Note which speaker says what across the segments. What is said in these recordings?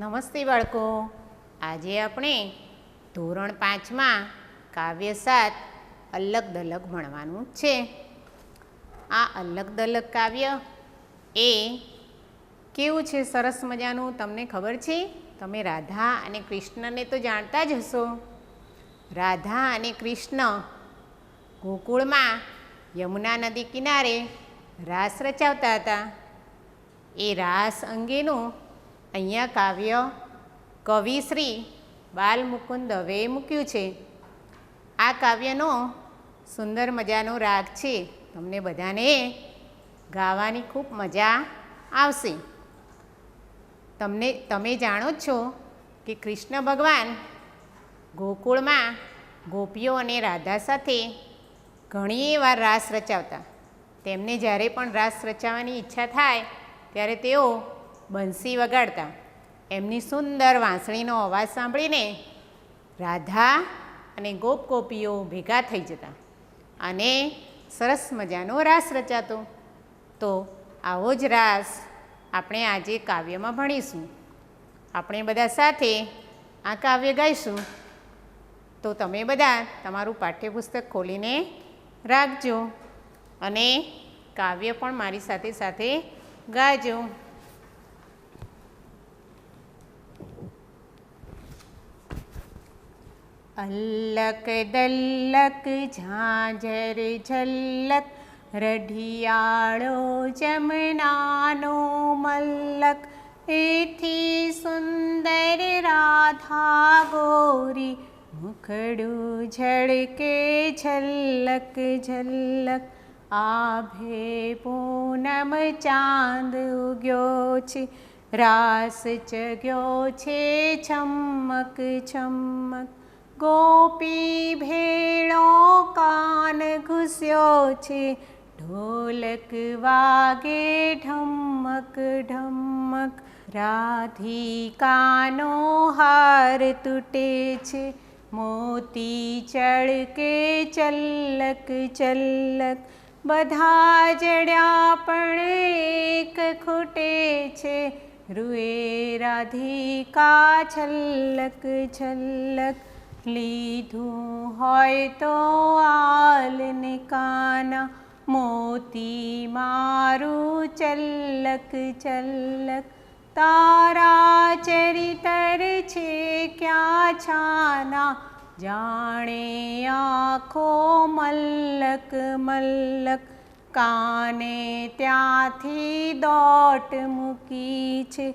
Speaker 1: નમસ્તે બાળકો, આજે આપણે ધોરણ 5માં કાવ્ય 7 અલગ દલગ ભણવાનું છે. આ અલગ દલગ કાવ્ય એ કેવું છે? સરસ મજાનું. તમને ખબર છે? તમે રાધા અને કૃષ્ણને તો જાણતા જ હશો. રાધા અને કૃષ્ણ ગોકુળમાં યમુના નદી કિનારે રાસ રચાવતા હતા. એ રાસ અંગેનું અહીંયા કાવ્ય કવિ શ્રી બાલમુકુંદ દવેએ મૂક્યું છે. આ કાવ્યનો સુંદર મજાનો રાગ છે. તમને બધાને ગાવાની ખૂબ મજા આવશે. તમે જાણો જ છો કે કૃષ્ણ ભગવાન ગોકુળમાં ગોપીઓ અને રાધા સાથે ઘણી વાર રાસ રચાવતા. તેમને જ્યારે પણ રાસ રચાવવાની ઈચ્છા થાય ત્યારે તેઓ બંસી વગાડતા. એમની સુંદર વાંસળીનો અવાજ સાંભળીને રાધા અને ગોપીઓ ભેગા થઈ જતા અને સરસ મજાનો રાસ રચાતો. તો આવો જ રાસ આપણે આજે કાવ્યમાં ભણીશું. આપણે બધા સાથે આ કાવ્ય ગાઈશું. તો તમે બધા તમારું પાઠ્યપુસ્તક ખોલીને રાખજો અને કાવ્ય પણ મારી સાથે સાથે ગાજો. અલ્લક દલ્લક ઝાંઝર ઝલ્લક રઢિયાળો જમનાનો મલ્લક એથી સુંદર રાધા ગોરી મુખડું ઝળકે ઝલ્લક ઝલ્લક આભે પૂનમ ચાંદ ઉગ્યો છે રાસ ચગ્યો છે છમક છમક ગોપી ભેળો કાન ઘૂસ્યો છે ઢોલક વાગે ઢમક ઢમક રાધિકાનો હાર તૂટે છે મોતી ચળકે ચલ્લક ચલ્લક બધા જડ્યા પણ એક ખૂટે છે રૂએ રાધિકા છલ્લક છલ્લક લીધું હોય તો આલને કાના મોતી મારું ચલ્લક ચલ્લક તારા ચરિતર છે ક્યાં છાના જાણે આખો મલ્લક મલ્લક કાને ત્યાંથી દોટ મૂકી છે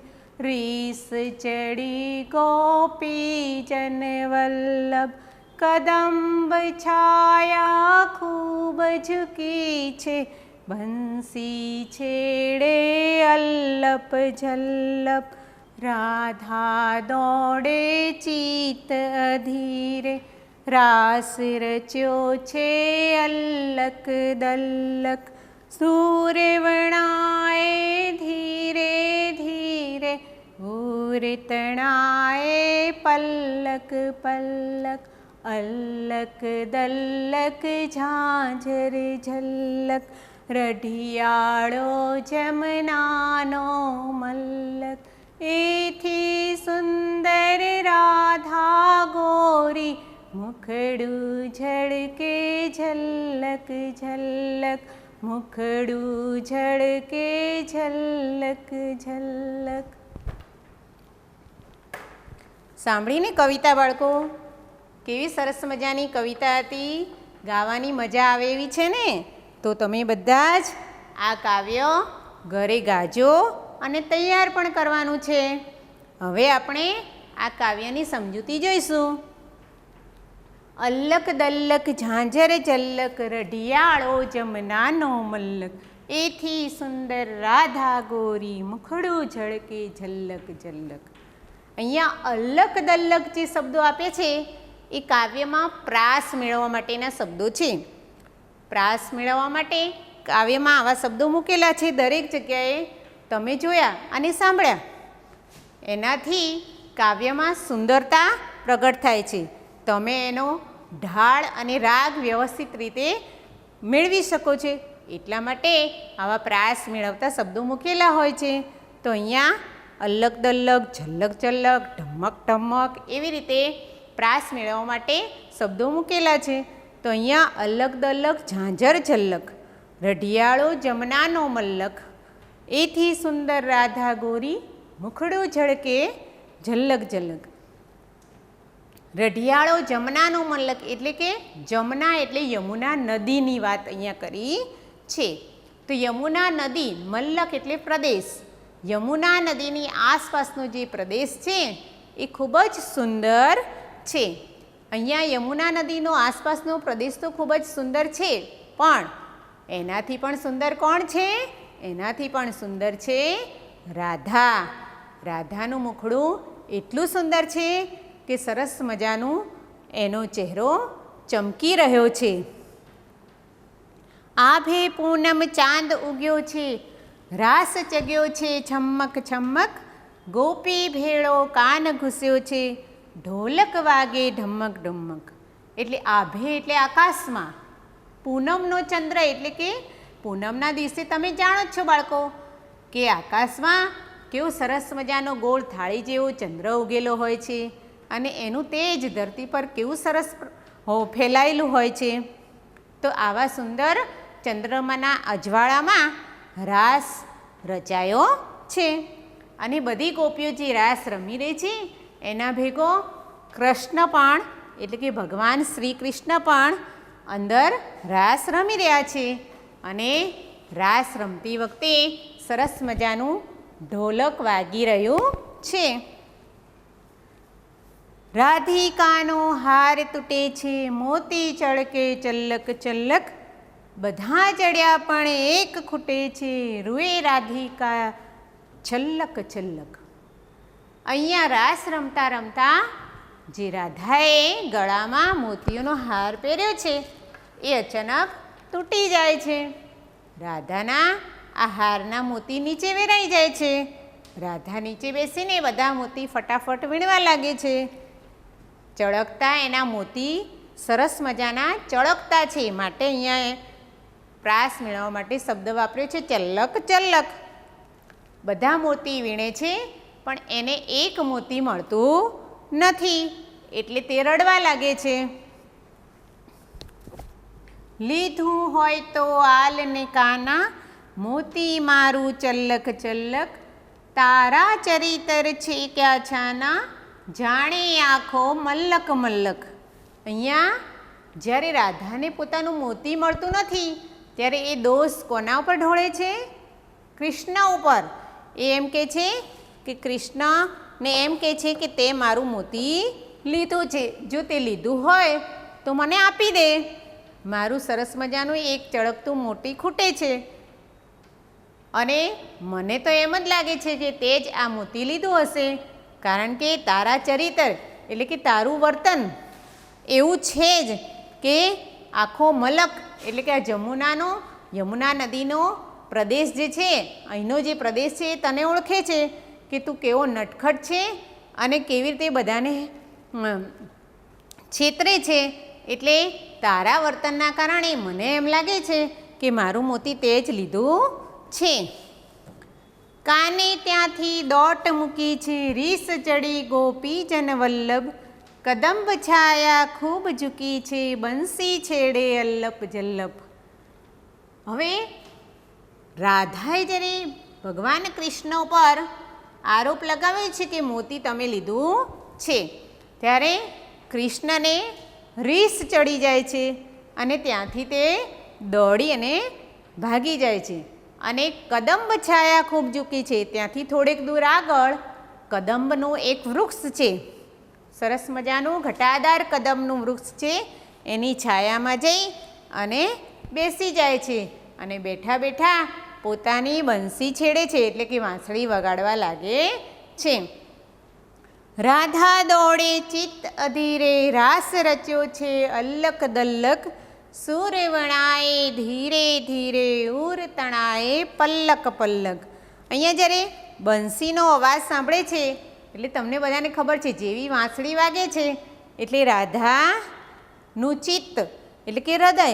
Speaker 1: રીસ ચડી ગોપી જન વલ્લભ કદંબ છાયા ખૂબ ઝૂકી છે બંસી છેડે અલ્લપ ઝલ્લપ રાધા દોડે ચિત્ત અધીરે રાસ રચ્યો છે અલ્લક દલ્લક સૂર્યવણાએ ધીરે ધીરે ઉરતણાએ પલ્લક પલ્લક અલ્લક દલ્લક ઝાંઝર ઝલ્લક રઢિયાળો જમનાનો મલ્લક એથી સુંદર રાધા ગોરી મુખડું ઝળકે ઝલ્લક ઝલ્લક મુખડું ઝળકે ઝલ્લક ઝલ્લક. સાંભળીને કવિતા બાળકો, કેવી સરસ મજાની કવિતા હતી. ગાવાની મજા આવે એવી છે ને. તો તમે બધા જ આ કાવ્ય ઘરે ગાજો અને તૈયાર પણ કરવાનું છે. હવે આપણે આ કાવ્યની સમજૂતી જોઈશું. અલ્લક દલ્લક ઝાંઝર ઝલ્લક રઢિયાળો જમનાનો મલ્લક એથી સુંદર રાધા ગોરી મુખડું ઝળકે ઝલ્લક ઝલ્લક. અહીંયા અલ્લક દલ્લક જે શબ્દો આપે છે એ કાવ્યમાં પ્રાસ મેળવવા માટેના શબ્દો છે. પ્રાસ મેળવવા માટે કાવ્યમાં આવા શબ્દો મૂકેલા છે. દરેક જગ્યાએ તમે જોયા અને સાંભળ્યા. એનાથી કાવ્યમાં સુંદરતા પ્રગટ થાય છે. તમે એનો ઢાળ અને રાગ વ્યવસ્થિત રીતે મેળવી શકો છો. એટલા માટે આવા પ્રાસ મેળવતા શબ્દો મૂકેલા હોય છે. તો અહીંયા અલગ દલ્લક, ઝલ્લક ઝલ્લક, ઢમક ઢમક એવી રીતે પ્રાસ મેળવવા માટે શબ્દો મૂકેલા છે. તો અહીંયા અલગ દલ્લક, ઝાંઝર ઝલ્લક, રઢિયાળો જમનાનો મલ્લક, એથી સુંદર રાધા ગોરી, મુખડું ઝળકે ઝલ્લક ઝલ્લક. રઢિયાળો જમનાનો મલ્લક એટલે કે જમના એટલે યમુના નદીની વાત અહીંયા કરી છે. તો યમુના નદી, મલ્લક એટલે પ્રદેશ, યમુના નદીની આસપાસનો જે પ્રદેશ છે એ ખૂબ જ સુંદર છે. અહીંયા યમુના નદીનો આસપાસનો પ્રદેશ તો ખૂબ જ સુંદર છે, પણ એનાથી પણ સુંદર કોણ છે? એનાથી પણ સુંદર છે રાધા. રાધાનું મુખડું એટલું સુંદર છે કે સરસ મજાનું એનો ચહેરો ચમકી રહ્યો છે. આભે પૂનમ ચાંદ ઉગ્યો છે, રાસ ચગ્યો છે છમ્મક છમ્મક, ગોપી ભેળો કાન ઘૂસ્યો છે, ઢોલક વાગે ઢમક ઢમક. એટલે આભે એટલે આકાશમાં, પૂનમનો ચંદ્ર એટલે કે પૂનમના દિવસે તમે જાણો જ છો બાળકો કે આકાશમાં કેવો સરસ મજાનો ગોળ થાળી જેવો ચંદ્ર ઉગેલો હોય છે અને એનું તેજ ધરતી પર કેવું સરસ ફેલાયેલું હોય છે. તો આવા સુંદર ચંદ્રમાના અજવાળામાં રાસ રચાયો છે અને બધી ગોપીઓ જે રાસ રમી રહી છે એના ભેગો કૃષ્ણ પણ એટલે કે ભગવાન શ્રી કૃષ્ણ પણ અંદર રાસ રમી રહ્યા છે અને રાસ રમતી વખતે સરસ મજાનું ઢોલક વાગી રહ્યું છે. રાધિકાનો હાર તૂટે છે, મોતી ચળકે ચલ્લક ચલ્લક, બધા ચડ્યા પણ એક ખૂટે છે, રૂએ રાધિકા છલ્લક છલ્લક. અહીંયા રાસ રમતા રમતા જે રાધાએ ગળામાં મોતીઓનો હાર પહેર્યો છે એ અચાનક તૂટી જાય છે. રાધાના આ હારના મોતી નીચે વેરાઈ જાય છે. રાધા નીચે બેસીને બધા મોતી ફટાફટ વીણવા લાગે છે. ચળકતા એના મોતી સરસ મજાના ચળકતા છે, માટે અહીંયા પ્રાસ મેળવવા માટે શબ્દ વાપર્યો છે ચલ્લક ચલ્લક. બધા મોતી વીણે છે પણ એને એક મોતી મળતું નથી એટલે તે રડવા લાગે છે. લીધું હોય તો આલ ને કાના, મોતી મારું ચલ્લક ચલ્લક, તારા ચરિતર છે ક્યાં છાના, જાણે આંખો મલ્લક મલ્લક. અહીંયા જ્યારે રાધાને પોતાનું મોતી મળતું નથી ત્યારે એ દોષ કોના ઉપર ઢોળે છે? કૃષ્ણ ઉપર. એ એમ કહે છે કે કૃષ્ણને એમ કહે છે કે તે મારું મોતી લીધું છે, જો તે લીધું હોય તો મને આપી દે, મારું સરસ મજાનું એક ચળકતું મોતી ખૂટે છે અને મને તો એમ જ લાગે છે કે તે જ આ મોતી લીધું હશે, કારણ કે તારા ચરિત્ર એટલે કે તારું વર્તન એવું છે જ કે આખો મલક એટલે કે આ યમુના નદીનો પ્રદેશ જે છે, અહીંનો જે પ્રદેશ છે એ તને ઓળખે છે કે તું કેવો નટખટ છે અને કેવી રીતે બધાને છેતરે છે. એટલે તારા વર્તનના કારણે મને એમ લાગે છે કે મારું મોતી તે જ લીધું છે. કાને ત્યાંથી દોટ મૂકી છે, રીસ ચડી ગોપીજન વલ્લભ, કદંબ છાયા ખૂબ ઝૂકી છે, બંસી છેડે અલ્લપ જલ્લપ. હવે રાધાએ જ્યારે ભગવાન કૃષ્ણ ઉપર આરોપ લગાવ્યો છે કે મોતી તમે લીધું છે, ત્યારે કૃષ્ણને રીસ ચડી જાય છે અને ત્યાંથી તે દોડી અને ભાગી જાય છે. અને કદંબ છાયા ખૂબ ઝૂકી છે, ત્યાંથી થોડેક દૂર આગળ કદંબનું એક વૃક્ષ છે, સરસ મજાનું ઘટાદાર કદંબનું વૃક્ષ છે, એની છાયામાં જઈ અને બેસી જાય છે અને બેઠા બેઠા પોતાની બંસી છેડે છે એટલે કે વાંસળી વગાડવા લાગે છે. રાધા દોડે ચિત્ત અધીરે, રાસ રચ્યો છે અલ્લક દલ્લક, સૂર વણાએ ધીરે ધીરે, ઉર તણાએ પલ્લક પલ્લક. અહીંયા જ્યારે બંસીનો અવાજ સાંભળે છે એટલે તમને બધાને ખબર છે જેવી વાંસળી વાગે છે એટલે રાધાનું ચિત્ત એટલે કે હૃદય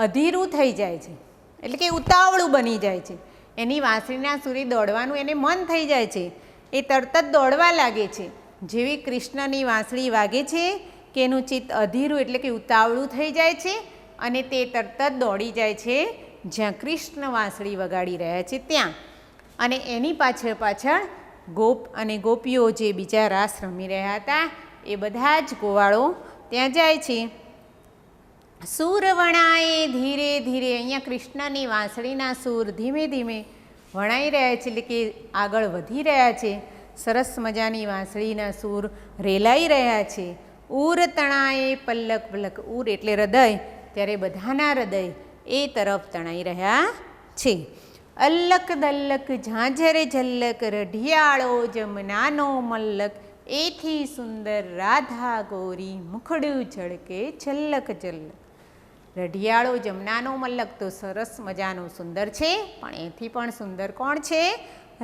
Speaker 1: અધીરું થઈ જાય છે, એટલે કે ઉતાવળું બની જાય છે. એની વાંસળીના સૂરે દોડવાનું એને મન થઈ જાય છે એ તરત જ દોડવા લાગે છે. જેવી કૃષ્ણની વાંસળી વાગે છે કે એનું ચિત્ત અધીરું એટલે કે ઉતાવળું થઈ જાય છે અને તે તરત જ દોડી જાય છે જ્યાં કૃષ્ણ વાંસળી વગાડી રહ્યા છે ત્યાં. અને એની પાછળ પાછળ ગોપ અને ગોપીઓ જે બીજા રાસ રમી રહ્યા હતા એ બધા જ ગોવાળો ત્યાં જાય છે. સૂર વણાએ ધીરે ધીરે, અહીંયા કૃષ્ણની વાંસળીના સૂર ધીમે ધીમે વણાઈ રહ્યા છે એટલે કે આગળ વધી રહ્યા છે. સરસ મજાની વાંસળીના સૂર રેલાઈ રહ્યા છે. ઉર તણાએ પલ્લક પલક, ઉર એટલે હૃદય, ત્યારે બધાના હૃદય એ તરફ તણાઈ રહ્યા છે. અલ્લક દલ્લક ઝાંઝરે ઝલ્લક, રઢિયાળો જમનાનો મલ્લક, એથી સુંદર રાધા ગોરી, મુખડું ઝળકે છલ્લક છલ્લક. રઢિયાળો જમનાનો મલ્લક તો સરસ મજાનો સુંદર છે, પણ એથી પણ સુંદર કોણ છે?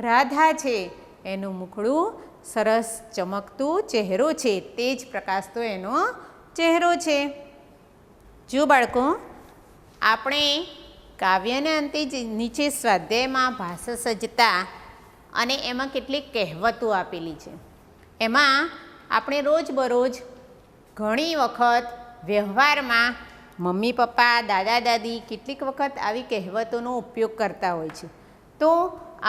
Speaker 1: રાધા છે. એનું મુખડું સરસ ચમકતું ચહેરો છે, તે જ પ્રકાશતો એનો ચહેરો છે. જો બાળકો, આપણે કાવ્યને અંતે જ નીચે સ્વાધ્યાયમાં ભાષા સજ્જતા અને એમાં કેટલીક કહેવતો આપેલી છે. એમાં આપણે રોજબરોજ ઘણી વખત વ્યવહારમાં મમ્મી પપ્પા, દાદા દાદી કેટલીક વખત આવી કહેવતોનો ઉપયોગ કરતા હોય છે. તો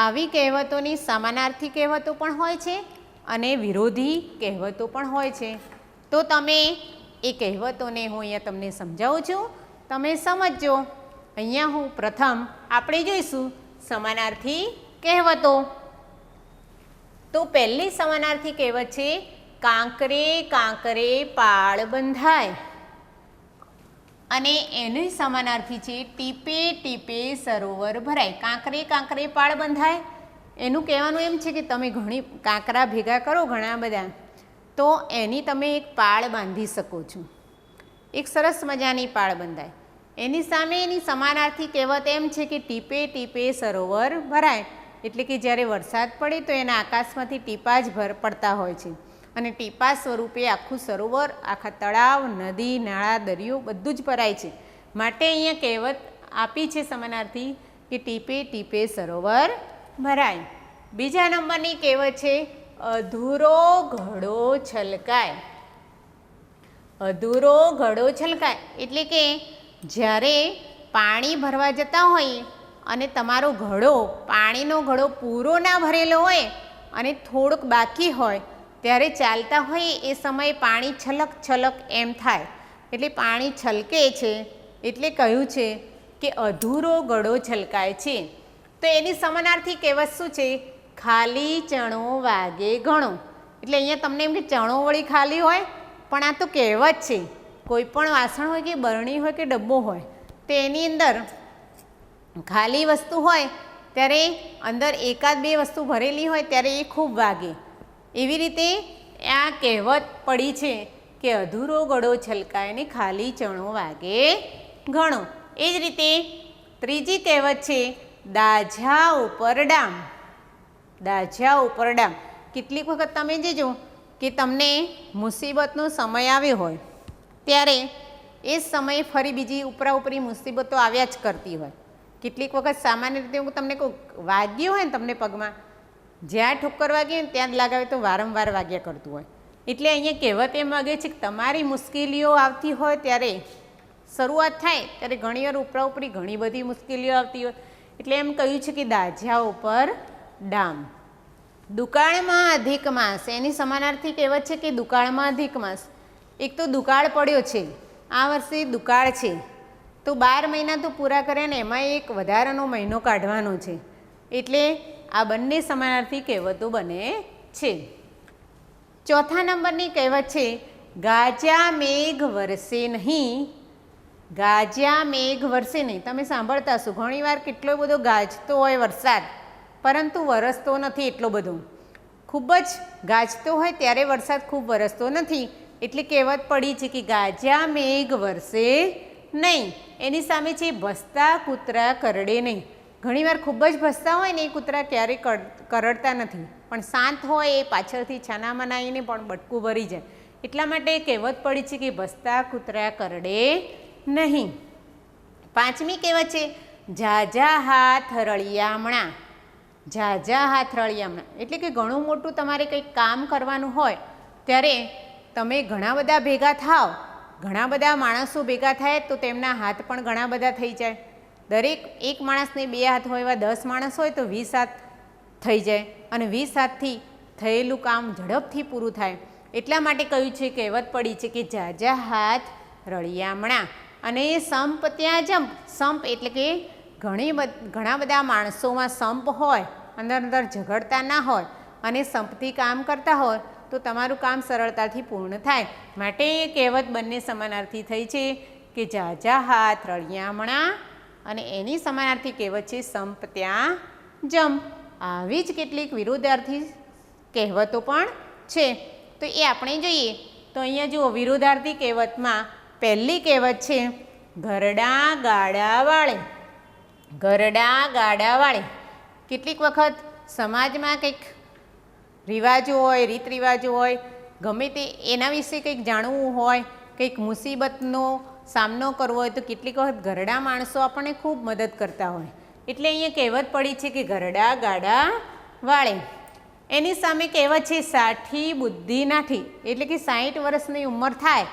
Speaker 1: આવી કહેવતોની સમાનાર્થી કહેવતો પણ હોય છે અને વિરોધી કહેવતો પણ હોય છે. તો તમે એ કહેવતોને હું અહીંયા તમને સમજાવું છું, તમે સમજજો. અહીંયા હું પ્રથમ આપણે જોઈશું સમાનાર્થી કહેવતો. તો પહેલી સમાનાર્થી કહેવત છે કાંકરે કાંકરે પાળ બંધાય, અને એની સમાનાર્થી છે ટીપે ટીપે સરોવર ભરાય. કાંકરે કાંકરે પાળ બંધાય, એનું કહેવાનું એમ છે કે તમે ઘણી કાંકરા ભેગા કરો ઘણા બધા, તો એની તમે એક પાળ બાંધી શકો છો, એક સરસ મજાની પાળ બંધાય. એની સામે એની સમાનાર્થી કહેવત એમ છે કે ટીપે ટીપે સરોવર ભરાય, એટલે કે જ્યારે વરસાદ પડે તો એના આકાશમાંથી ટીપા જ પડતા હોય છે અને ટીપા સ્વરૂપે આખું સરોવર, આખા તળાવ, નદી, નાળા, દરિયો બધું જ ભરાય છે. માટે અહીંયા કહેવત આપી છે સમાનાર્થી કે ટીપે ટીપે સરોવર ભરાય. બીજા નંબરની કહેવત છે અધૂરો ઘડો છલકાય. અધૂરો ઘડો છલકાય એટલે કે જ્યારે પાણી ભરવા જતા હોય અને તમારો ઘડો, પાણીનો ઘડો પૂરો ના ભરેલો હોય અને થોડુંક બાકી હોય, ત્યારે ચાલતા હોય એ સમયે પાણી છલક છલક એમ થાય, એટલે પાણી છલકે છે એટલે કહ્યું છે કે અધૂરો ઘડો છલકાય છે. તો એની સમાનાર્થી કહેવત શું છે? ખાલી ચણો વાગે ઘણો. એટલે અહીંયા તમને એમ કે ચણો વળી ખાલી હોય, પણ આ તો કહેવત છે. કોઈ પણ વાસણ હોય કે બરણી હોય કે ડબ્બો હોય, તો એની અંદર ખાલી વસ્તુ હોય ત્યારે અંદર એકાદ બે વસ્તુ ભરેલી હોય ત્યારે એ ખૂબ વાગે. એવી રીતે આ કહેવત પડી છે કે અધૂરો ઘડો છલકાય ને ખાલી ચણો વાગે ઘણો. એ જ રીતે ત્રીજી કહેવત છે દાઝા ઉપર ડામ. દાઝા ઉપર ડામ. કેટલીક વખત તમે જોજો કે તમને મુસીબતનો સમય આવ્યો હોય ત્યારે એ સમયે ફરી બીજી ઉપરા ઉપરી મુસીબતો આવ્યા જ કરતી હોય. કેટલીક વખત સામાન્ય રીતે હું તમને કહું, વાગ્યું હોય ને તમને પગમાં, જ્યાં ઠોક્કર વાગી હોય ને ત્યાં જ લગાવે તો વારંવાર વાગ્યા કરતું હોય. એટલે અહીંયા કહેવત એમ વાગે છે કે તમારી મુશ્કેલીઓ આવતી હોય ત્યારે શરૂઆત થાય ત્યારે ઘણીવાર ઉપરા ઉપરી ઘણી બધી મુશ્કેલીઓ આવતી હોય, એટલે એમ કહ્યું છે કે દાઝા ઉપર ડામ. દુકાળમાં અધિક માસ, એની સમાનાર્થી કહેવત છે કે દુકાળમાં અધિક માસ. એક તો દુકાળ પડ્યો છે, આ વર્ષે દુકાળ છે, તો 12 મહિના તો પૂરા કર્યા ને એમાં એક વધારાનો મહિનો કાઢવાનો છે, એટલે આ બંને સમાનાર્થી કહેવતો બને છે. ચોથા નંબરની કહેવત છે ગાજા મેઘ વરસે નહીં. ગાજ્યા મેઘ વરસે નહીં. તમે સાંભળતા હશો ઘણીવાર કેટલો બધો ગાજતો હોય વરસાદ, પરંતુ વરસતો નથી એટલો બધો. ખૂબ જ ગાજતો હોય ત્યારે વરસાદ ખૂબ વરસતો નથી, એટલે કહેવત પડી છે કે ગાજ્યા મેઘ વરસે નહીં. એની સામે છે ભસતા કૂતરા કરડે નહીં. ઘણીવાર ખૂબ જ ભસતા હોય ને એ કૂતરા ક્યારેય કરડતા નથી, પણ શાંત હોય એ પાછળથી છાના મનાઈને પણ બટકું ભરી જાય. એટલા માટે કહેવત પડી છે કે ભસતા કૂતરા કરડે નહીં. પાંચમી કહેવત છે ઝાઝા હાથ રળિયામણા. ઝાઝા હાથ રળિયામણા, એટલે કે ઘણું મોટું તમારે કંઈક કામ કરવાનું હોય ત્યારે તમે ઘણા બધા ભેગા થાવ, ઘણા બધા માણસો ભેગા થાય તો તેમના હાથ પણ ઘણા બધા થઈ જાય. દરેક એક માણસને 2 હાથ હોય એવા 10 માણસ હોય તો 20 હાથ થઈ જાય, અને 20 હાથથી થયેલું કામ ઝડપથી પૂરું થાય. એટલા માટે કહ્યું છે, કહેવત પડી છે કે ઝાઝા હાથ રળિયામણા. અને સંપ ત્યાં જંપ. સંપ એટલે કે ઘણા બધા માણસોમાં સંપ હોય, અંદર ઝઘડતા ના હોય અને સંપથી કામ કરતા હોય તો તમારું કામ સરળતાથી પૂર્ણ થાય. માટે એ કહેવત બંને સમાનાર્થી થઈ છે કે ઝાઝા હાથ રળિયામણા, અને એની સમાનાર્થી કહેવત છે સંપ ત્યાં જંપ. આવી જ કેટલીક વિરુદ્ધાર્થી કહેવતો પણ છે, તો એ આપણે જોઈએ. તો અહીંયા જુઓ, વિરુદ્ધાર્થી કહેવતમાં પહેલી કહેવત છે ઘરડા ગાડા વાળે. ઘરડા ગાડા વાળે. કેટલીક વખત સમાજમાં કંઈક રિવાજો હોય, રીત રિવાજો હોય, ગમે તે એના વિશે કંઈક જાણવું હોય, કંઈક મુસીબતનો સામનો કરવો હોય તો કેટલીક વખત ઘરડા માણસો આપણને ખૂબ મદદ કરતા હોય. એટલે અહીંયા કહેવત પડી છે કે ઘરડા ગાડા વાળે. એની સામે કહેવત છે સાઠી બુદ્ધિ નાઠી, એટલે કે 60 વર્ષની ઉંમર થાય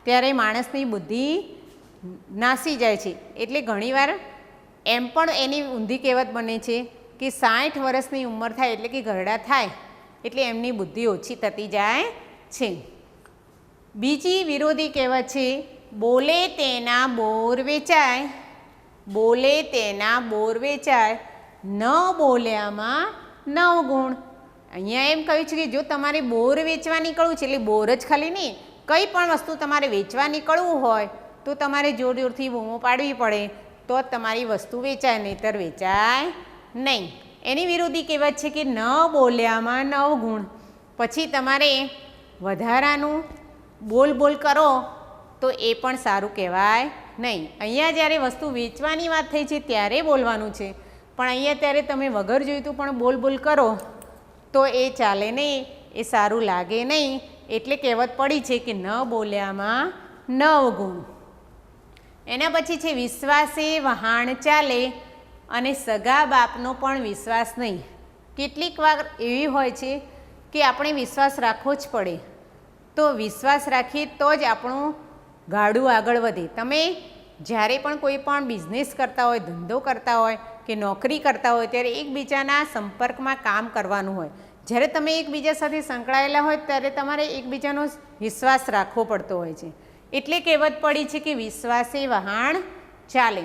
Speaker 1: ત્યારે માણસની બુદ્ધિ નાસી જાય છે. એટલે ઘણીવાર એમ પણ એની ઊંધી કહેવત બને છે કે 60 વર્ષની ઉંમર થાય એટલે કે ઘરડા થાય એટલે એમની બુદ્ધિ ઓછી થતી જાય છે. બીજી વિરોધી કહેવત છે બોલે તેના બોર વેચાય. બોલે તેના બોર વેચાય, ન બોલ્યામાં 9 ગુણ. અહીંયા એમ કહ્યું છે કે જો તમારે બોર વેચવા નીકળવું છે, એટલે બોર જ ખાલી નહીં, કંઈ પણ વસ્તુ તમારે વેચવા નીકળવું હોય તો તમારે જોર જોરથી બૂમો પાડવી પડે તો જ તમારી વસ્તુ વેચાય, નહીંતર વેચાય નહીં. એની વિરોધી કહેવત છે કે ન બોલ્યામાં 9 ગુણ. પછી તમારે વધારાનું બોલ કરો તો એ પણ સારું કહેવાય નહીં. અહીંયા જ્યારે વસ્તુ વેચવાની વાત થઈ છે ત્યારે બોલવાનું છે, પણ અહીંયા ત્યારે તમે વગર જોઈતું પણ બોલ કરો તો એ ચાલે નહીં, એ સારું લાગે નહીં. એટલે કહેવત પડી છે કે ન બોલ્યામાં 9 ગુણ. એના પછી છે વિશ્વાસે વહાણ ચાલે અને સગા બાપનો પણ વિશ્વાસ નહીં. કેટલીક વાર એવી હોય છે કે આપણે વિશ્વાસ રાખવો જ પડે, તો વિશ્વાસ રાખીએ તો જ આપણું ગાડું આગળ વધે. તમે જ્યારે પણ કોઈ પણ બિઝનેસ કરતા હોય, ધંધો કરતા હોય કે નોકરી કરતા હોય ત્યારે એકબીજાના સંપર્કમાં કામ કરવાનું હોય. જ્યારે તમે એકબીજા સાથે સંકળાયેલા હોય ત્યારે તમારે એકબીજાનો વિશ્વાસ રાખવો પડતો હોય છે. એટલે કહેવત પડી છે કે વિશ્વાસે વહાણ ચાલે.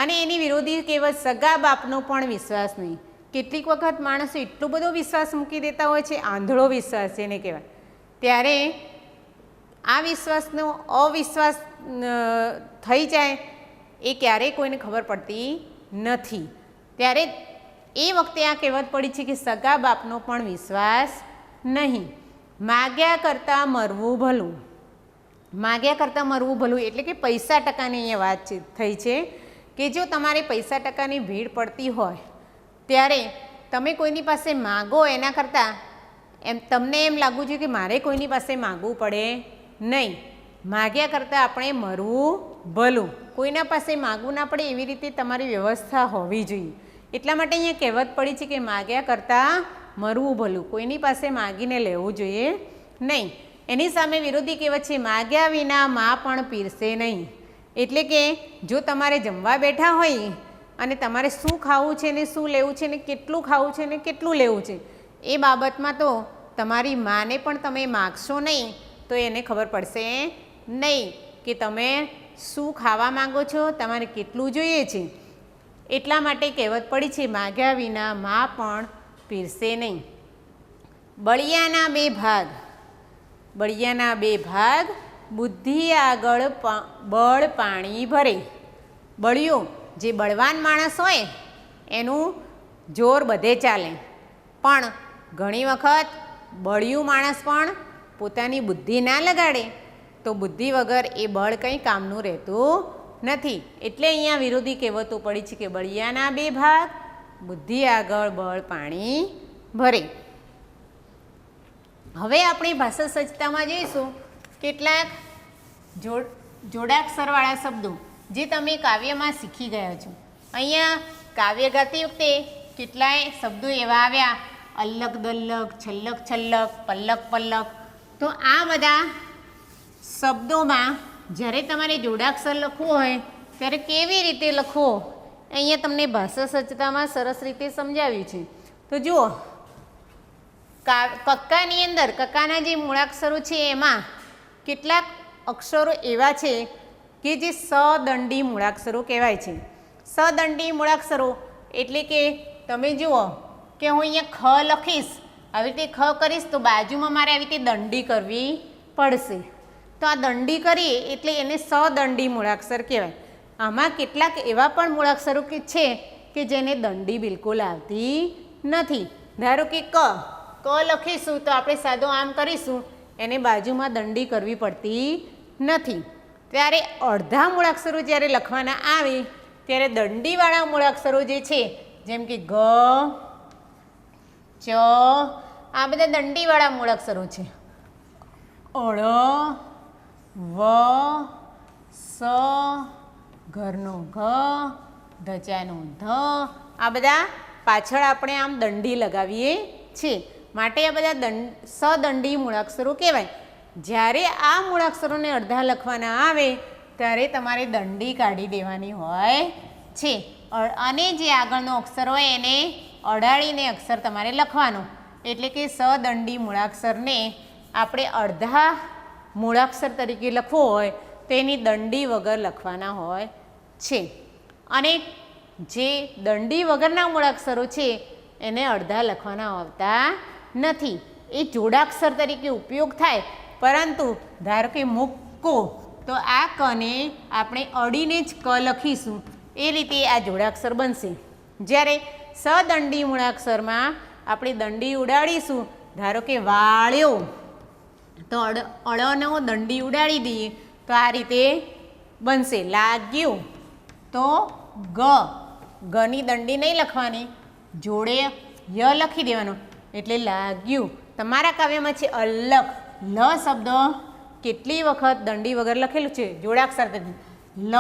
Speaker 1: અને એની વિરોધી કહેવત સગા બાપનો પણ વિશ્વાસ નહીં. કેટલીક વખત માણસો એટલો બધો વિશ્વાસ મૂકી દેતા હોય છે, આંધળો વિશ્વાસ જેને કહેવાય, ત્યારે આ વિશ્વાસનો અવિશ્વાસ થઈ જાય એ ક્યારેય કોઈને ખબર પડતી નથી. ત્યારે એ વખતે આ કહેવત પડી છે કે સગા બાપનો પણ વિશ્વાસ નહીં. માગ્યા કરતાં મરવું ભલું. માગ્યા કરતાં મરવું ભલું એટલે કે પૈસા ટકાની અહીંયા વાત થઈ છે કે જો તમારે પૈસા ટકાની ભીડ પડતી હોય ત્યારે તમે કોઈની પાસે માગો એના કરતાં તમને એમ લાગવું જોઈએ કે મારે કોઈની પાસે માગવું પડે નહીં. માગ્યા કરતાં આપણે મરવું ભલું. કોઈના પાસે માગવું ના પડે એવી રીતે તમારી વ્યવસ્થા હોવી જોઈએ. એટલા માટે અહીંયા કહેવત પડી છે કે માગ્યા કરતાં મરવું ભલું. કોઈની પાસે માગીને લેવું જોઈએ નહીં. એની સામે વિરોધી કહેવત છે માગ્યા વિના મા પણ પીરસે નહીં. એટલે કે જો તમારે જમવા બેઠા હોય અને તમારે શું ખાવું છે ને શું લેવું છે ને કેટલું ખાવું છે ને કેટલું લેવું છે એ બાબતમાં તો તમારી માને પણ તમે માગશો નહીં તો એને ખબર પડશે નહીં કે તમે શું ખાવા માંગો છો, તમારે કેટલું જોઈએ છે. એટલા માટે કહેવત પડી છે માગ્યા વિના મા પણ પીરસે નહીં. બળિયાના 2 ભાગ. બળિયાના 2 ભાગ, બુદ્ધિ આગળ બળ પાણી ભરે. બળિયું જે બળવાન માણસ હોય એનું જોર બધે ચાલે, પણ ઘણી વખત બળિયું માણસ પણ પોતાની બુદ્ધિ ના લગાડે તો બુદ્ધિ વગર એ બળ કંઈ કામનું રહેતું નથી. એટલે અહીંયા વિરોધી કહેવતો પડી છે કે બળિયાના 2 ભાગ, બુદ્ધિ આગળ બળ પાણી ભરે. હવે આપણે ભાષા સજ્જતામાં જોઈશું કેટલાક જોડાક્ષરવાળા શબ્દો જે તમે કાવ્યમાં શીખી ગયા છો. અહીંયા કાવ્ય ગાતી વખતે કેટલાય શબ્દો એવા આવ્યા, અલ્લક દલ્લક, છલ્લક છલ્લક, પલ્લક પલ્લક. તો આ બધા શબ્દોમાં જ્યારે તમારે જોડાક્ષર લખવું હોય ત્યારે કેવી રીતે લખવો, અહીંયા તમને ભાષા સજ્જતામાં સરસ રીતે સમજાવ્યું છે. તો જુઓ, કક્કાની અંદર કક્કાના જે મૂળાક્ષરો છે એમાં કેટલાક અક્ષરો એવા છે કે જે સદંડી મૂળાક્ષરો કહેવાય છે. સદંડી મૂળાક્ષરો એટલે કે તમે જુઓ કે હું અહીંયા ખ લખીશ, આવી રીતે ખ કરીશ તો બાજુમાં મારે આવી રીતે દંડી કરવી પડશે. તો આ દંડી કરીએ એટલે એને સદંડી મૂળાક્ષર કહેવાય. આમાં કેટલાક એવા પણ મૂળાક્ષરો કે છે કે જેને દંડી બિલકુલ આવતી નથી. ધારો કે ક લખીશું તો આપણે સાદો આમ કરીશું, એને બાજુમાં દંડી કરવી પડતી નથી. ત્યારે અડધા મૂળાક્ષરો જ્યારે લખવાના આવે ત્યારે દંડીવાળા મૂળાક્ષરો જે છે જેમ કે ગ, ચ, આ બધા દંડીવાળા મૂળાક્ષરો છે. અળ, વ, સ, ઘરનો ઘ, ધજાનો ધ, આ બધા પાછળ આપણે આમ દંડી લગાવીએ છીએ, માટે આ બધા સદંડી મૂળાક્ષરો કહેવાય. જ્યારે આ મૂળાક્ષરોને અડધા લખવાના આવે ત્યારે તમારે દંડી કાઢી દેવાની હોય છે, અને જે આગળનો અક્ષર હોય એને અડાડીને અક્ષર તમારે લખવાનો. એટલે કે સદંડી મૂળાક્ષરને આપણે અડધા મૂળાક્ષર તરીકે લખવો હોય તો એની દંડી વગર લખવાના હોય છે. અને જે દંડી વગરના મૂળાક્ષરો છે એને અડધા લખવાના આવતા નથી. એ જોડાક્ષર તરીકે ઉપયોગ થાય, પરંતુ ધારો કે મુક્કો તો આ કને આપણે અડીને જ ક લખીશું, એ રીતે આ જોડાક્ષર બનશે. જ્યારે સદંડી મૂળાક્ષરમાં આપણે દંડી ઉડાડીશું, ધારો કે વાળ્યો તો અળનો દંડી ઉડાડી દઈએ તો આ રીતે બનશે. લાગ્યું તો ગની દંડી નહીં લખવાની, જોડે ય લખી દેવાનો એટલે લાગ્યું. તમારા કાવ્યમાં છે અલ્લક, લ શબ્દ કેટલી વખત દંડી વગર લખેલું છે જોડાક્ષર તરીકે. લ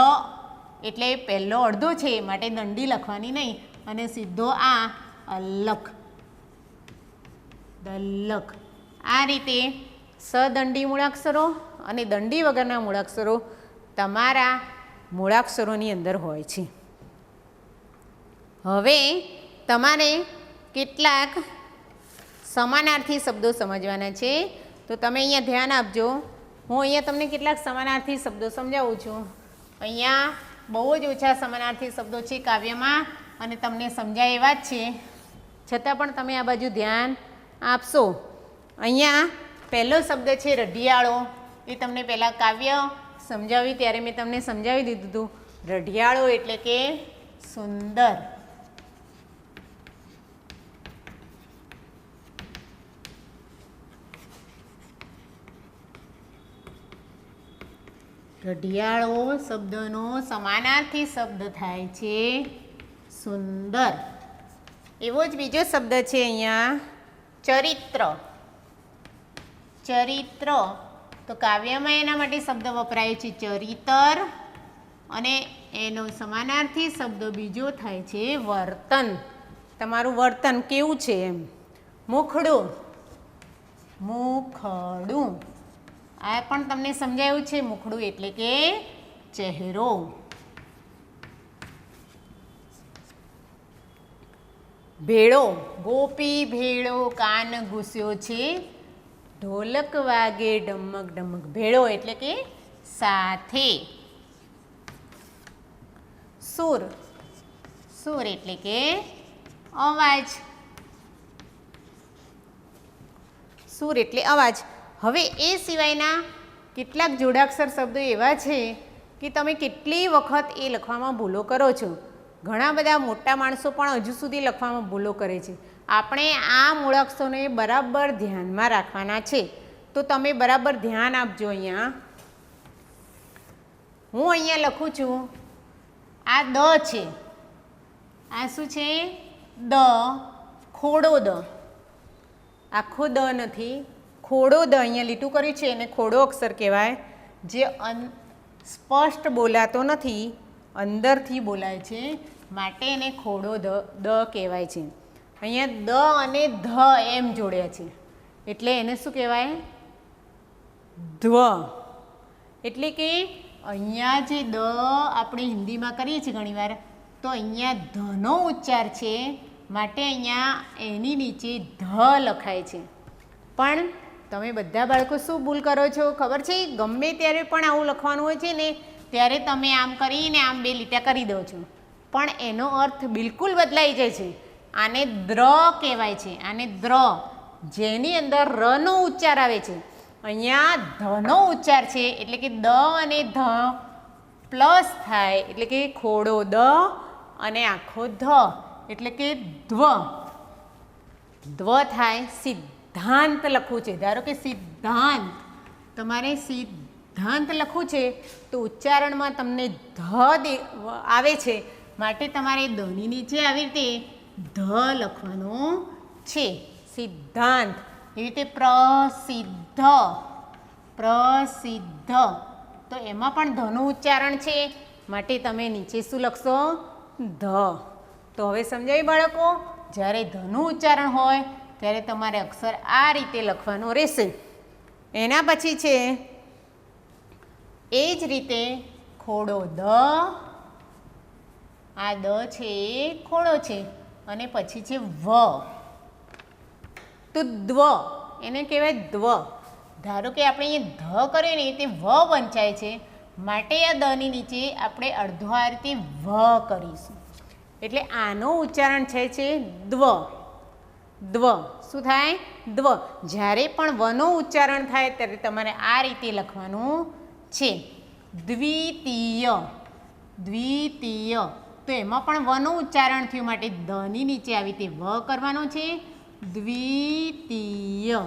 Speaker 1: એટલે પહેલો અડધો છે માટે દંડી લખવાની નહીં, અને સીધો આ અલ્લક, દલ્લક. આ રીતે સદંડી મૂળાક્ષરો અને દંડી વગરના મૂળાક્ષરો તમારા મૂળાક્ષરોની અંદર હોય છે. હવે તમારે કેટલાક સમાનાર્થી શબ્દો સમજવાના છે, તો તમે અહીંયા ધ્યાન આપજો. હું અહીંયા તમને કેટલાક સમાનાર્થી શબ્દો સમજાવું છું. અહીંયા બહુ જ ઓછા સમાનાર્થી શબ્દો છે કાવ્યમાં, અને તમને સમજાય એવા જ છે, છતાં પણ તમે આ બાજુ ધ્યાન આપશો. અહીંયા પહેલો શબ્દ છે રઢિયાળો. એ તમને પહેલાં કાવ્ય સમજાવ્યું ત્યારે મેં તમને સમજાવી દીધું હતું. રઢિયાળો એટલે કે સુંદર. રઢિયાળો શબ્દનો સમાનાર્થી શબ્દ થાય છે સુંદર. એવો જ બીજો શબ્દ છે અહીંયા ચરિત્ર. ચરિત્ર તો કાવ્યમાં એના માટે શબ્દ વપરાય છે ચરિતર, અને એનો સમાનાર્થી શબ્દ બીજો થાય છે વર્તન. તમારું વર્તન કેવું છે એમ. મુખડું, મુખડું, આ પણ તમને સમજાયું છે. મુખડું એટલે કે ચહેરો. ભેળો, ગોપી ભેળો કાન ઘૂસ્યો છે, ઢોલક વાગે ડમક ડમક. ભેળો એટલે કે સાથે. સુર, સુર એટલે કે અવાજ. સુર એટલે અવાજ. હવે એ સિવાયના કેટલાક જોડાક્ષર શબ્દો એવા છે કે તમે કેટલી વખત એ લખવામાં ભૂલો કરો છો. ઘણા બધા મોટા માણસો પણ હજુ સુધી લખવામાં ભૂલો કરે છે. આપણે આ મૂળાક્ષરોને બરાબર ધ્યાનમાં રાખવાના છે, તો તમે બરાબર ધ્યાન આપજો. અહીંયા હું અહીંયા લખું છું, આ દ છે, આ શું છે દ, ખોડો દ. આખો દ નથી, ખોડો દ અહીંયા લીટું કર્યું છે એને ખોડો અક્ષર કહેવાય. જે સ્પષ્ટ બોલાતો નથી, અંદરથી બોલાય છે માટે એને ખોડો દ કહેવાય છે. અહીંયા દ અને ધ એમ જોડ્યા છે એટલે એને શું કહેવાય? ધ્વ. એટલે કે અહીંયા જે દ આપણે હિન્દીમાં કરીએ છીએ ઘણીવાર, તો અહીંયા ધનો ઉચ્ચાર છે માટે અહીંયા એની નીચે ધ લખાય છે. પણ તમે બધા બાળકો શું ભૂલ કરો છો ખબર છે? ગમે ત્યારે પણ આવું લખવાનું હોય છે ને ત્યારે તમે આમ કરીને આમ બે લીટા કરી દો છો, પણ એનો અર્થ બિલકુલ બદલાઈ જાય છે. આને દ્ર કહેવાય છે, આને દ્ર, જેની અંદર રનો ઉચ્ચાર આવે છે. અહીંયા ધનો ઉચ્ચાર છે એટલે કે દ અને ધ પ્લસ થાય એટલે કે ખોડો દ અને આખો ધ એટલે કે ધ્વ. ધ્વ થાય. સિદ્ધાંત લખવું છે. ધારો કે સિદ્ધાંત, તમારે સિદ્ધાંત લખવું છે તો ઉચ્ચારણમાં તમને ધ આવે છે માટે તમારે દની નીચે આવી રીતે ધ લખવાનું છે. સિદ્ધાંત. એવી રીતે પ્રસિદ્ધ, પ્રસિદ્ધ, તો એમાં પણ ધનું ઉચ્ચારણ છે માટે તમે નીચે શું લખશો? ધ. તો હવે સમજાય બાળકો? જ્યારે ધનું ઉચ્ચારણ હોય ત્યારે તમારે અક્ષર આ રીતે લખવાનો રહેશે. એના પછી છે એ જ રીતે ખોડો દ, આ દ છે એ ખોડો છે અને પછી છે વ. તો દ્વ, એને કહેવાય દ્વ. ધારો કે આપણે અહીંયા ધ કરીએ ને તે વ વંચાય છે માટે આ દની નીચે આપણે અડધો આ રીતે વ કરીશું એટલે આનું ઉચ્ચારણ છે દ્વ. દ્વ શું થાય? દ્વ. જ્યારે પણ વનું ઉચ્ચારણ થાય ત્યારે તમારે આ રીતે લખવાનું છે. દ્વિતીય, દ્વિતીય, તો એમાં પણ વનું ઉચ્ચારણ થયું માટે દની નીચે આવી રીતે વ કરવાનો છે. દ્વિતીય.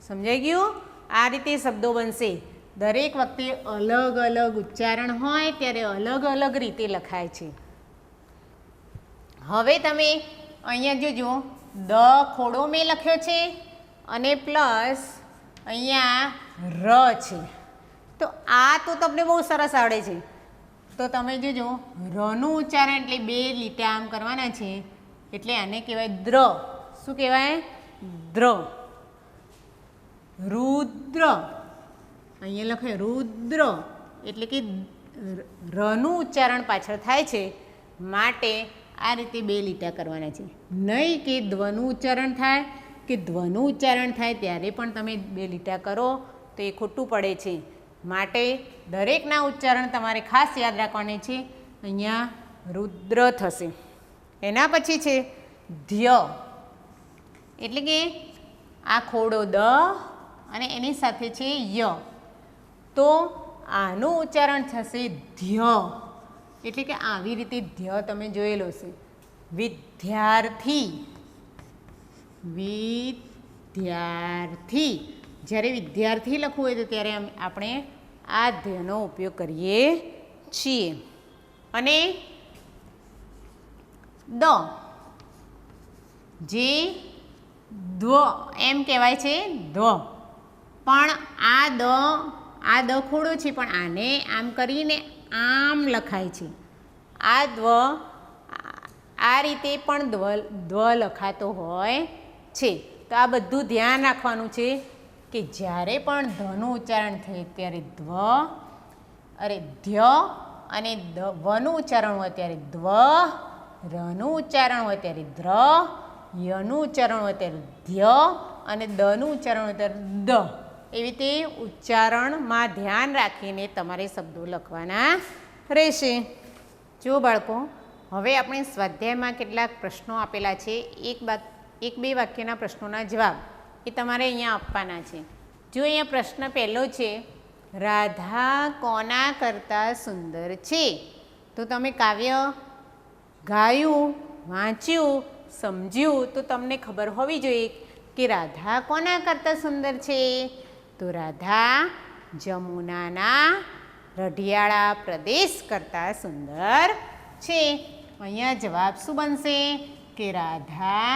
Speaker 1: સમજાઈ ગયું? આ રીતે શબ્દો બનશે. દરેક વખતે અલગ અલગ ઉચ્ચારણ હોય ત્યારે અલગ અલગ રીતે લખાય છે. હવે તમે અહીંયા જોજો, દ ખોડો મેં લખ્યો છે અને પ્લસ અહીંયા ર છે. તો આ તો તમને બહુ સરસ આવડે છે. તો તમે જોજો રનું ઉચ્ચારણ એટલે બે લીટા આમ કરવાના છે એટલે આને કહેવાય દ્ર. શું કહેવાય? દ્ર. રુદ્ર, અહીંયા લખે રુદ્ર એટલે કે રનું ઉચ્ચારણ પાછળ થાય છે માટે આ રીતે બે લીટા કરવાના છે. નહીં કે ધ્વનું ઉચ્ચારણ થાય કે ધ્વનું ઉચ્ચારણ થાય ત્યારે પણ તમે બે લીટા કરો તો એ ખોટું પડે છે. માટે દરેકના ઉચ્ચારણ તમારે ખાસ યાદ રાખવાના છે. અહીંયા રુદ્ર થશે. એના પછી છે ધ્ય, એટલે કે આ ખોડો દ અને એની સાથે છે ય, તો આનું ઉચ્ચારણ થશે ધ્ય. એટલે કે આવી રીતે ધ્ય તમે જોયેલો છે. વિદ્યાર્થી, વિદ્યાર્થી. જ્યારે વિદ્યાર્થી લખવું હોય તો ત્યારે આપણે આ ધ્યનો ઉપયોગ કરીએ છીએ. અને દ, જે દ્વ એમ કહેવાય છે દ્વ, પણ આ દ ખોડો છે પણ આને આમ કરીને આમ લખાય છે. આ દ્વ આ રીતે પણ દ્વ લખાતો હોય છે. તો આ બધું ધ્યાન રાખવાનું છે કે જ્યારે પણ ધનું ઉચ્ચારણ થાય ત્યારે ધ્ય અને વનું ઉચ્ચારણ હોય ત્યારે દ્વ, રનું ઉચ્ચારણ હોય ત્યારે દ્ર, યનું ઉચ્ચારણ હોય ત્યારે ધ્ય અને દનું ઉચ્ચારણ હોય ત્યારે દ. એવી રીતે ઉચ્ચારણમાં ધ્યાન રાખીને તમારે શબ્દો લખવાના રહેશે. જો બાળકો, હવે આપણે સ્વાધ્યાયમાં કેટલાક પ્રશ્નો આપેલા છે. એક બે વાક્યના પ્રશ્નોના જવાબ એ તમારે અહીંયા આપવાના છે. જો અહીંયા પ્રશ્ન પહેલો છે, રાધા કોના કરતાં સુંદર છે? તો તમે કાવ્ય ગાયું, વાંચ્યું, સમજ્યું તો તમને ખબર હોવી જોઈએ કે રાધા કોના કરતાં સુંદર છે? તો રાધા જમુનાના રઢિયાળા પ્રદેશ કરતાં સુંદર છે. અહીંયા જવાબ શું બનશે કે રાધા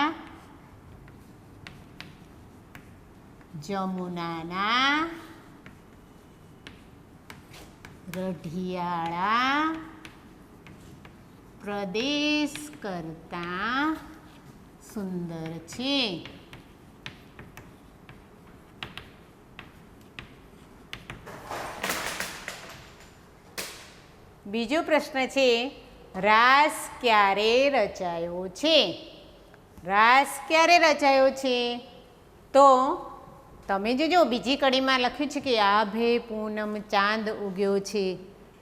Speaker 1: જમુનાના રઢિયાળા પ્રદેશ કરતાં સુંદર છે. બીજો પ્રશ્ન છે, રાસ ક્યારે રચાયો છે? રાસ ક્યારે રચાયો છે? તો તમે જોજો બીજી કડીમાં લખ્યું છે કે આભે પૂનમ ચાંદ ઉગ્યો છે,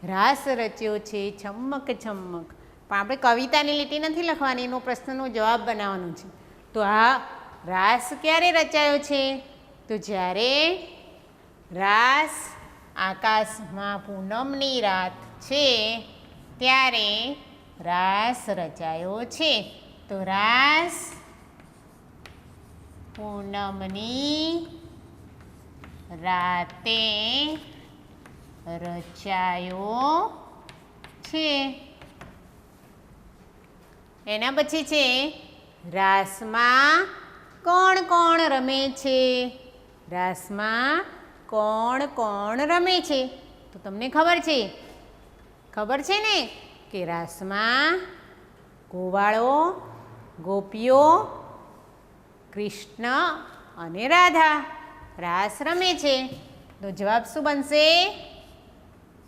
Speaker 1: રાસ રચ્યો છે છમક છમક. પણ આપણે કવિતાની લીટી નથી લખવાની, એનો પ્રશ્નનો જવાબ બનાવવાનો છે. તો આ રાસ ક્યારે રચાયો છે? તો જ્યારે રાસ આકાશમાં પૂનમની રાત છે ત્યારે રાસ રચાયો છે. તો રાસ પૂનમની રાતે રચાયો છે. એના પછી છે, રાસમાં કોણ કોણ રમે છે? રાસમાં કોણ કોણ રમે છે? તો તમને ખબર છે ને કે રાસમાં ગોવાળો, ગોપીઓ, કૃષ્ણ અને રાધા રાસ રમે છે. તો જવાબ શું બનશે?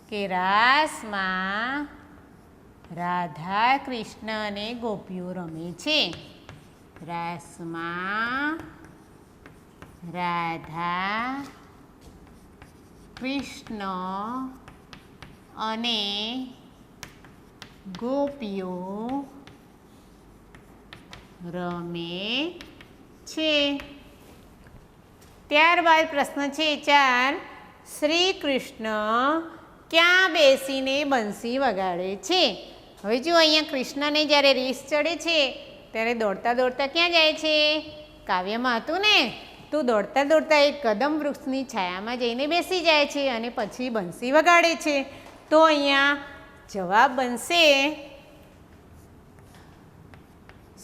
Speaker 1: કે રાસમાં રાધા, કૃષ્ણ અને ગોપીઓ રમે છે. રાસમાં રાધા, કૃષ્ણ અને ગોપીઓ રમે છે. ત્યારબાદ પ્રશ્ન છે 4, શ્રી કૃષ્ણ ક્યાં બેસીને બંસી વગાડે છે? હવે જો અહીંયા કૃષ્ણને જ્યારે રીસ ચડે છે ત્યારે દોડતા દોડતા ક્યાં જાય છે? કાવ્યમાં હતું ને, તો દોડતા દોડતા એક કદમ વૃક્ષની છાયામાં જઈને બેસી જાય છે અને પછી બંસી વગાડે છે. તો અહીંયા જવાબ બનશે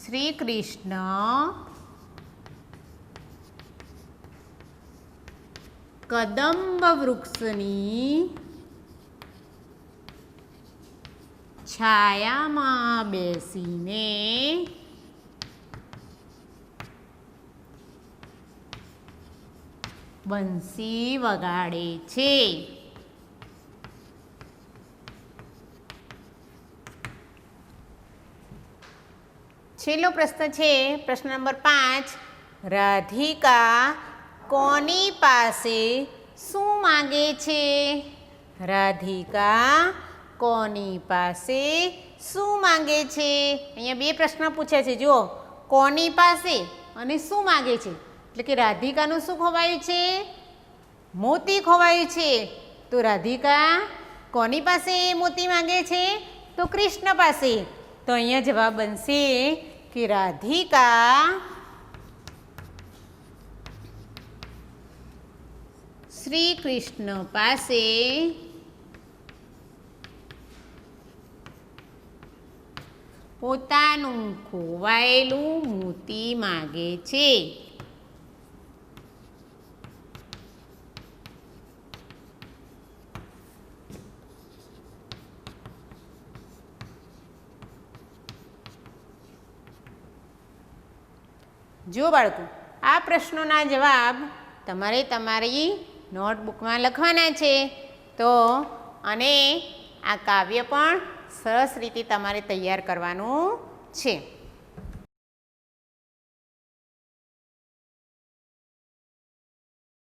Speaker 1: શ્રી કૃષ્ણ કદંબ વૃક્ષની છાયામાં બેસીને બંસી વગાડે છે. છેલ્લો પ્રશ્ન છે પ્રશ્ન નંબર 5, રાધિકા કોની પાસે શું માંગે છે? રાધિકા કોની પાસે શું માંગે છે? અહીંયા બે પ્રશ્ન પૂછ્યા છે. જુઓ, કોની પાસે અને શું માંગે છે, એટલે કે રાધિકાનું શું ખોવાયું છે? મોતી ખોવાયું છે. તો રાધિકા કોની પાસે મોતી માંગે છે? તો કૃષ્ણ પાસે. તો અહીંયા જવાબ બનશે કે રાધિકા શ્રી કૃષ્ણ પાસે પોતાનું ખોવાયેલું મોતી માગે છે. જો બાળકો, આ પ્રશ્નોના જવાબ તમારે તમારી નોટબુકમાં લખવાના છે. તો અને આ કાવ્ય પણ સરસ રીતે તમારે તૈયાર કરવાનું છે.